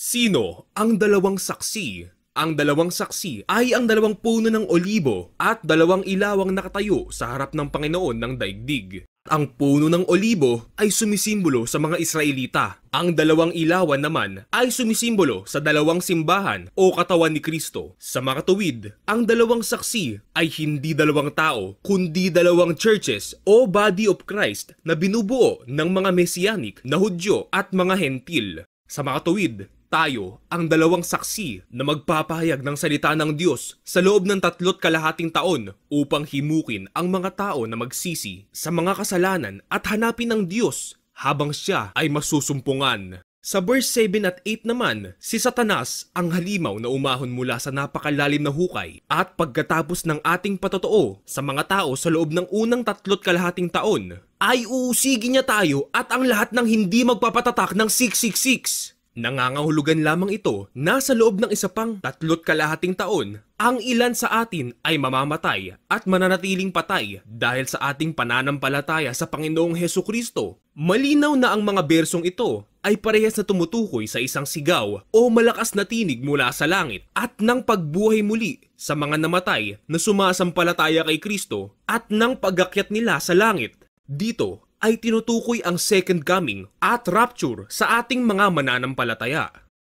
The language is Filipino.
Sino ang dalawang saksi? Ang dalawang saksi ay ang dalawang puno ng olibo at dalawang ilawang nakatayo sa harap ng Panginoon ng daigdig. Ang puno ng olibo ay sumisimbolo sa mga Israelita. Ang dalawang ilawan naman ay sumisimbolo sa dalawang simbahan o katawan ni Kristo. Sa makatuwid, ang dalawang saksi ay hindi dalawang tao, kundi dalawang churches o body of Christ na binubuo ng mga Messianic na Hudyo at mga Hentil. Sa makatuwid, tayo ang dalawang saksi na magpapahayag ng salita ng Diyos sa loob ng 3 kalahating taon upang himukin ang mga tao na magsisi sa mga kasalanan at hanapin ng Diyos habang siya ay masusumpungan. Sa verse 7 at 8 naman, si Satanas ang halimaw na umahon mula sa napakalalim na hukay at pagkatapos ng ating patotoo sa mga tao sa loob ng unang 3 kalahating taon, ay uusigin niya tayo at ang lahat ng hindi magpapatatak ng 666. Nangangahulugan lamang ito na sa loob ng isa pang 3 kalahating taon, ang ilan sa atin ay mamamatay at mananatiling patay dahil sa ating pananampalataya sa Panginoong Hesukristo. Malinaw na ang mga bersong ito ay parehas na tumutukoy sa isang sigaw o malakas na tinig mula sa langit at ng pagbuhay muli sa mga namatay na sumasampalataya kay Kristo at ng pag-akyat nila sa langit. Dito ay tinutukoy ang second coming at rapture sa ating mga mananampalataya.